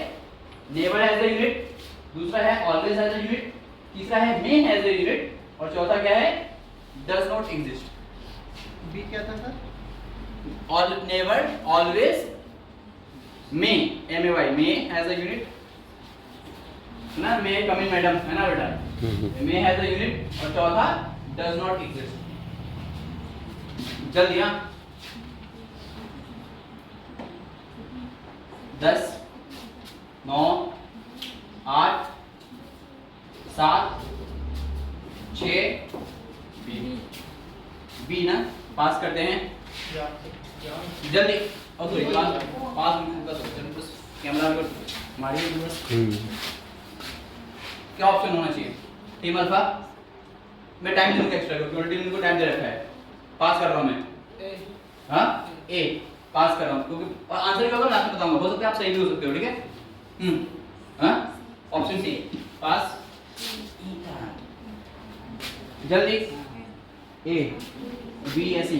नेवर हैज अ यूनिट, दूसरा है ऑलवेज हैज अ यूनिट, तीसरा है मे हैज अ यूनिट, और चौथा क्या है, डज नॉट एग्जिस्ट। बी क्या था sir? All never, always, may, M-A-Y, may has a unit, ना may come in मैडम, है ना बेटा, may has a unit, और चौथा does not exist। जल्दी, हाँ, 10 9 8 7 6 बी ना, पास करते हैं। जल्दी और सॉरी 5 मिनट का क्वेश्चन बस कैमरा में मारिए बस। क्या ऑप्शन होना चाहिए? टीम अल्फा मैं टाइम दूंगा एक्स्ट्रा क्योंकि ऑलरेडी इनको टाइम दे रखा है। पास कर रहा हूं मैं हां ए पास कर रहा हूं क्योंकि आंसर क्या होगा लास्ट में बताऊंगा। हो सकता है आप सही भी हो सकते हो, ठीक है। हां ऑप्शन सी पास। जल्दी A B S E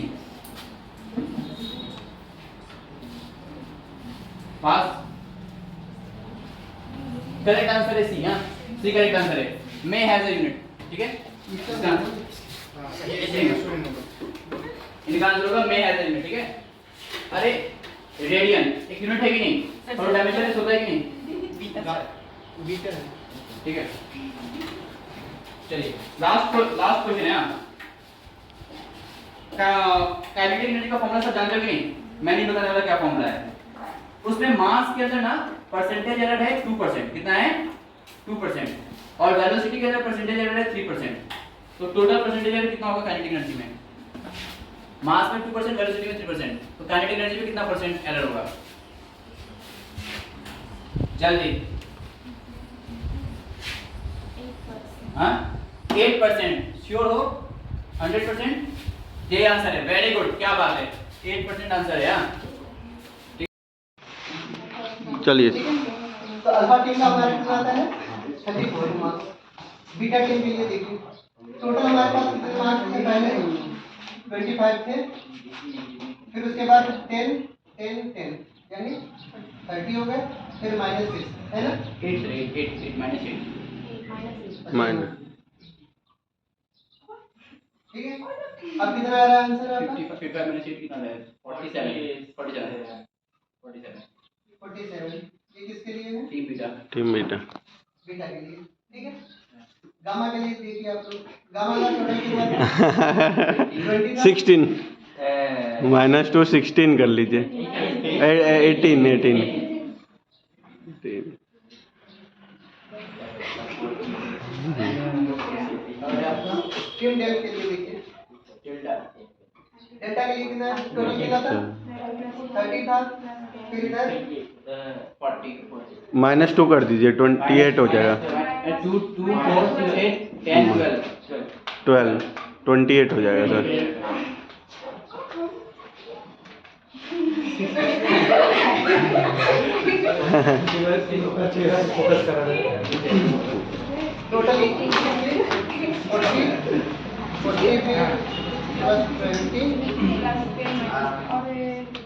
pass. Correct answer है सी। हां सी करेक्ट आंसर है। मे हैज अ यूनिट, ठीक है। इसका आंसर इनका आंसर होगा मे हैज अ यूनिट, ठीक है। अरे रेडियन एक यूनिट है कि नहीं और डायमेंशन होता है कि नहीं? बीटर है। ठीक है चलिए लास्ट क्वेश्चन है। काइनेटिक एनर्जी का फॉर्मूला सब जानते हो कि नहीं? मैं नहीं बताने वाला क्या फॉर्मूला है। उसमें मास के अंदर ना परसेंटेज एरर है 2%। कितना है? 2%। और वेलोसिटी के अंदर परसेंटेज एरर है 3%। तो टोटल परसेंटेज एरर कितना होगा काइनेटिक एनर्जी में? मास में 2%, वेलोसिटी में 3%। तो काइनेटिक एनर्जी में कितना परसेंट एरर होगा? जल्दी। 8%। श्योर हो? 100%? ये आंसर है। वेरी गुड, क्या बात है। 8% आंसर है। चलिए तो अल्फा टीम का हमारे कितना आता है? 34 मार्क्स। बीटा टीम के लिए देखिए टोटल हमारे पास कितने मार्क्स थे? पहले 25 थे, फिर उसके बाद 10 10 10 यानी 30 हो गए, फिर -6 है ना? 8 -8 माइनस ठीक है। अब कितना आ रहा है आंसर आपका? 55 -8 कितना है? 47 47। ये किसके लिए है? Team beta. Team beta beta के लिए, ठीक है। गामा के लिए देखिए आप लोग, गामा का टोटल कितना था? 20 था। 16 -2 16 कर लीजिए। 18 टीम डेल के लिए देखिए डेल्टा के लिए कितना टोटल कितना था? 30 था, फिर इधर -2 कर दीजिए 28 हो जाएगा। 2 2 4 6 8 10 12 28 हो जाएगा सर। टोटल 40 प्लस 10 कहाँ है?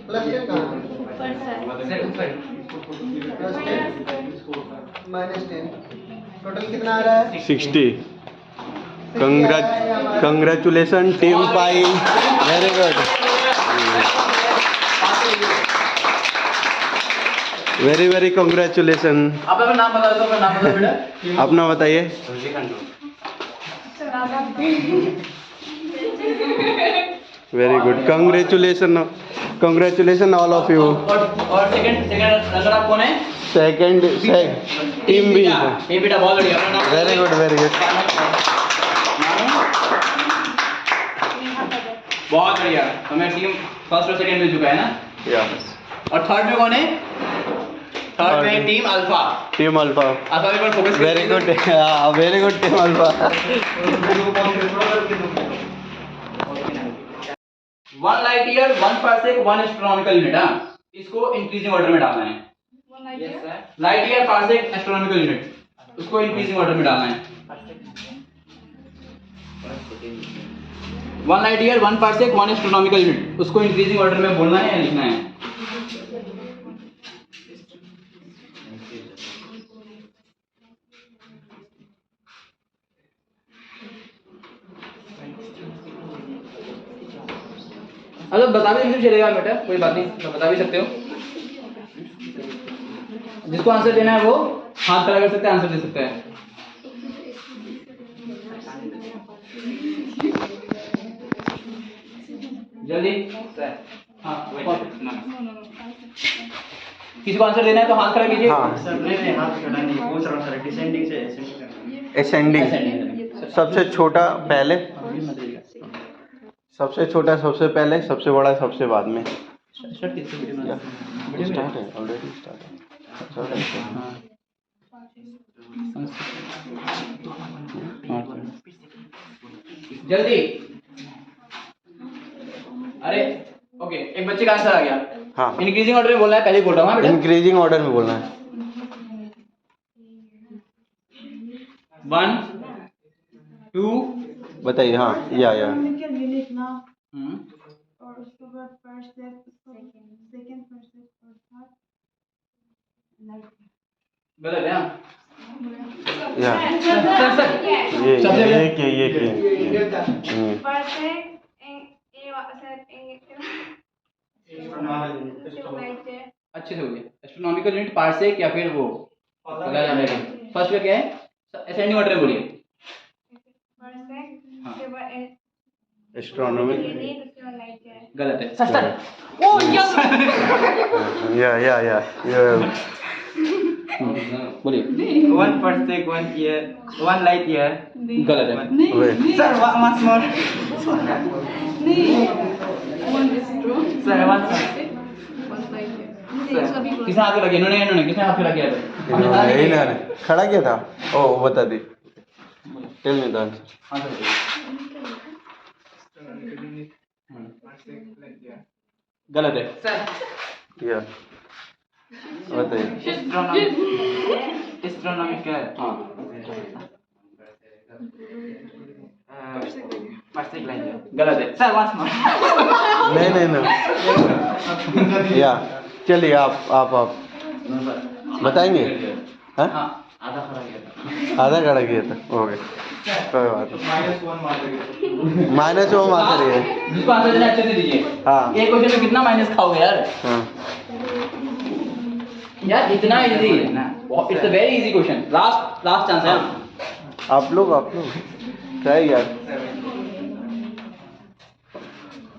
प्लस 10 -10 टोटल कितना आ रहा है? 60। Congratulation team Pi. Very good, very very congratulation. आप अपना नाम बता दो। अपना नाम बताओ बेटा। अपना बताइए। Very good, congratulation all of you. और सेकंड रनर आप कौन है? Second team B. ये बेटा बहुत बढ़िया। अपना नाम वेरी गुड, वेरी गुड। बहुत बढ़िया। हमें टीम फर्स्ट और सेकंड मिल चुका है ना। यस। और थर्ड में कौन है? थर्ड में team Alpha. Team Alpha. Alpha पे focus. Very good, very good team Alpha. 1 light year 1 parsec 1 astronomical unit. हाँ इसको इंक्रीजिंग ऑर्डर में डालना है। Light year parsec astronomical unit उसको इंक्रीजिंग ऑर्डर में डालना है। 1 light year 1 parsec 1 astronomical unit उसको इंक्रीजिंग ऑर्डर में बोलना है या लिखना है? अगर बता भी चलेगा बेटा, कोई बात नहीं, तो बता भी सकते हो। जिसको आंसर देना है वो हाथ खड़ा कर सकते हैं, आंसर दे सकते हैं। जल्दी। हाँ किसी को आंसर देना है तो हाथ खड़ा कीजिए। हाँ। सर नहीं हाथ खड़ा नहीं पूछ रहा हूँ सर, डिसेंडिंग से असेंडिंग। असेंडिंग सबसे छोटा पहले, सबसे छोटा सबसे पहले, सबसे बड़ा सबसे बाद में। स्टार्ट कीजिए वीडियो या, में। स्टार्ट है ऑलरेडी स्टार्ट है। हाँ। जल्दी। अरे ओके, एक बच्चे का आंसर आ गया। हाँ, इंक्रीजिंग ऑर्डर में बोलना है, पहले ही बोल रहा हूँ हाँ बेटा। इंक्रीजिंग ऑर्डर में बोलना है। 1 2 बताइए। हाँ, या हम्म और उसके बाद फर्स्ट सेकंड फर्स्ट और थर्ड गलत है हाँ? या सर ये परफेक्ट ए सर अच्छे से हो गया। एस्ट्रोनॉमिकल यूनिट पार्सेक या फिर वो फर्स्ट का क्या है? असेंडिंग ऑर्डर में बोलिए। परफेक्ट उसके बाद एस्ट्रोनॉमी गलत है सर। ओ या बोलिए। 1 parsec 1 year 1 light year गलत है वे sir much more sir one किसने हाथ लगा? इन्होंने किसने हाथ लगा किया था? इन्होंने खड़ा किया था। ओ बता दी। Tell me the answer. हाँ सर गलत है sir या बताइए। astronomical हाँ parsec light year गलत है sir once more नहीं या चलिए आप बताएंगे। हाँ, हाँ आधा खड़ा गया था। आधा खड़ा किया था। हो गया, कोई बात -1 मार देंगे। माइनस वो मार रही है। जिसको आंसर देना अच्छे से दीजिए। हाँ एक क्वेश्चन में कितना माइनस खाओगे यार? हाँ यार इतना इजी है ना, it's a very easy question. Last chance है। आप लोग ट्राई यार।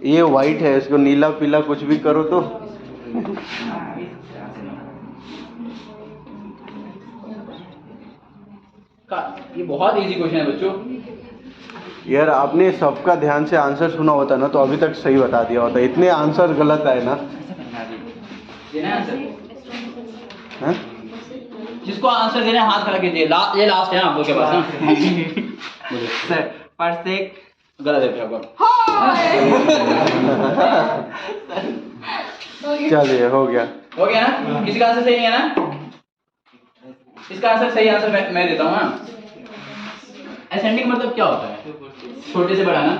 ये वाइट है, इसको नीला पीला कुछ भी करो तो ये बहुत इजी क्वेश्चन है बच्चों। यार आपने सबका ध्यान से आंसर सुना होता ना तो अभी तक सही बता दिया होता। इतने आंसर गलत आए ना। देना है आंसर? हैं? जिसको आंसर देना है हाथ खड़ा कीजिए। ये लास्ट है ना आप लोग के पास ना? sir parsec गलत है फिर। चलिए हो गया। हो गया ना? किसी का आंसर सही नहीं है ना? इसका आंसर सही आंसर मैं देता हूँ ना। असेंडिंग मतलब क्या होता है? छोटे से बड़ा ना।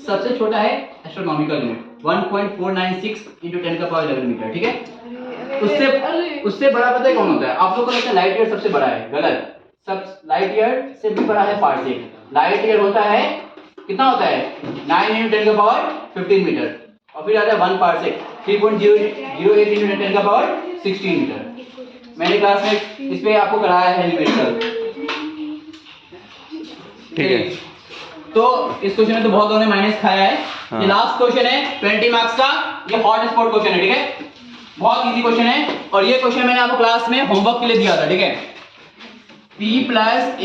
सबसे छोटा है एस्ट्रोनॉमिकल यूनिट 1.496 × 10⁻11 मीटर। ठीक है, उससे बड़ा पता है कौन होता है? आप लोगों को लगता है लाइट ईयर सबसे बड़ा है। गलत। सब लाइट ईयर से भी बड़ा है पार्सेक। लाइट ईयर होता है कितना होता है? 9 × 10⁻15 मीटर। और फिर आता है 1 पार्सेक 3.008 × 10⁻16 मीटर। मैंने क्लास में इस पे आपको कराया है न्यूमेरिकल। ठीक है। तो इस क्वेश्चन में तो बहुत लोगों ने माइनस खाया है। हाँ। ये लास्ट क्वेश्चन है 20 मार्क्स का। ये हॉट स्पॉट क्वेश्चन है। ठीक है, बहुत इजी क्वेश्चन है। और ये क्वेश्चन मैंने आपको क्लास में होमवर्क के लिए दिया था। ठीक है, p +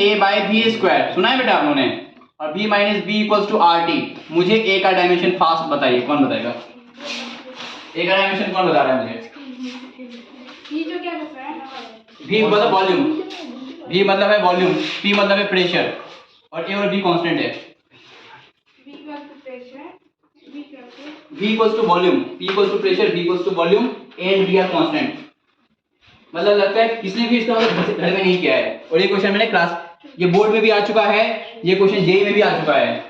a/b²। सुना है बेटा आप लोगों ने? और b - b = rt। मुझे a का डायमेंशन फास्ट बताइए। कौन बताएगा? a का डायमेंशन कौन बता रहा है मुझे? ये जो क्या बता रहा है? v मतलब वॉल्यूम, v मतलब है वॉल्यूम, p मतलब है प्रेशर, और a और b कांस्टेंट है। V equal to pressure, V equal to v = volume, p = pressure, b = volume, a and b are constant. मतलब लगता है किसने भी इसका मतलब घर में नहीं किया है। और ये क्वेश्चन मैंने क्लास, ये बोर्ड में भी आ चुका है, ये क्वेश्चन जेईई में भी आ चुका है।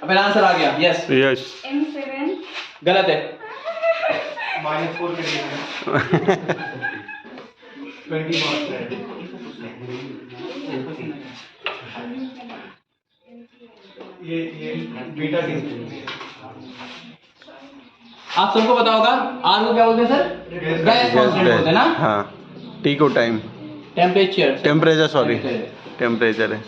अब मेरा आंसर आ गया। यस यस M7 गलत है। -4 के लिए 20 मार्क्स है। ये बीटा टी। आप सबको पता होगा आर को क्या बोलते हैं सर? गैस कांस्टेंट बोलते हैं ना। हाँ, टी को टाइम टेम्परेचर सॉरी टेम्परेचर है।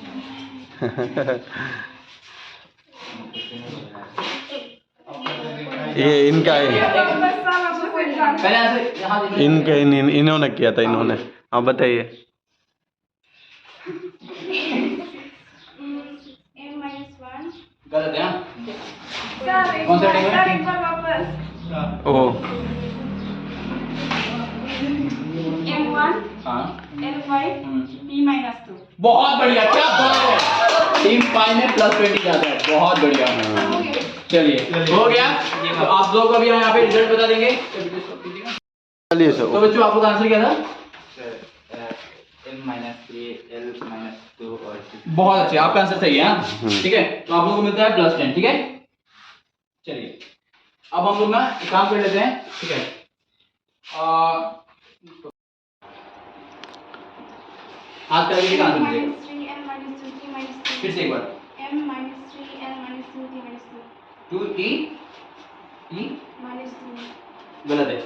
ये इनका है। पहले आंसर यहाँ देखिए। इनके इन्होंने किया था इन्होंने। हाँ बताइए। M - 1 गलत है ना? कौन सा heading है? सर एक बार वापस ओ M1 हाँ L5 P-2 बहुत बढ़िया, क्या बात है। टीम फाइव में +20 जाता है, बहुत बढ़िया। चलिए हो गया। तो आप लोग को अभी यहाँ पे रिजल्ट बता देंगे। चलिए तो सर। बच्चों आप लोग का आंसर क्या था? L-3, L-2 और 6। बहुत अच्छे, आपका आंसर सही है। हाँ ठीक है, तो आप लोगों को मिलता है +10। ठीक है, चलिए अब हम लोग ना एक काम कर लेते हैं। ठीक है, हाथ का आंसर मिलेगा। -3 L-2 T-2 फिर से एक बार M-3 L-2 T-2 2 T T -2 गलत है,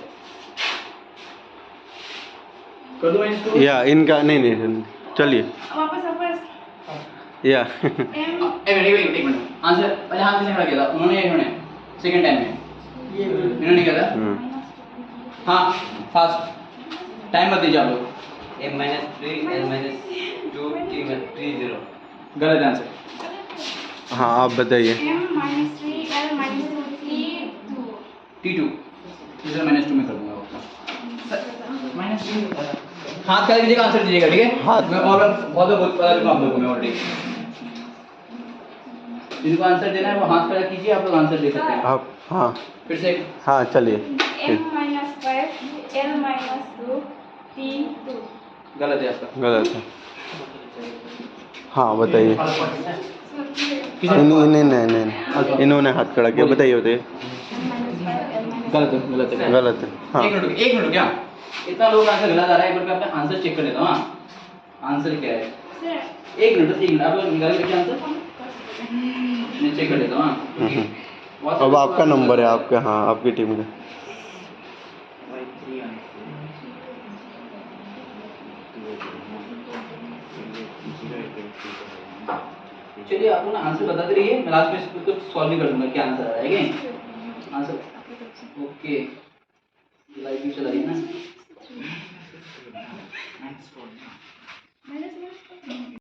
कर दो -2। या इनका नहीं चलिए वापस या एक मिनट आंसर पहले हाथ किसने खड़ा किया था? उन्होंने सेकंड टाइम में इन्होंने किया था। हाँ फास्ट टाइम मत दीजिए आप लोग। M-3, L-2 T-0। गलत आंसर। हाँ आप बताइए। M-3 L-2 T-2 T2 इधर -2 में कर दूंगा -2 होता है। हाथ खड़ा कीजिएगा, आंसर दीजिएगा। ठीक है, हाथ मैं और बहुत बता चुका आप लोगों को मैं ऑलरेडी। जिनको आंसर देना है वो हाथ खड़ा कीजिए, आप लोग आंसर दे सकते हैं। आप हाँ फिर से हाँ चलिए। M-5 L-2 T-2 गलत है आपका। गलत है। हाँ बताइए। इन्होंने हाथ खड़ा किया, बताइए। गलत है। गलत है। हाँ एक मिनट क्या इतना लोग आंसर गलत आ रहा है। एक बार मैं अपना आंसर चेक कर लेता हूँ। हाँ आंसर क्या है? एक मिनट आप लोग निकाल लीजिए आंसर, मैं चेक कर लेता हूँ। हाँ अब आपका नंबर है, आपके हाँ आपकी टीम का। चलिए आप लोग ना आंसर बताते रहिए, मैं लास्ट में इसको सॉल्व भी कर दूंगा क्या आंसर आ रहा है। आंसर ओके, लाइव भी चला रही है ना।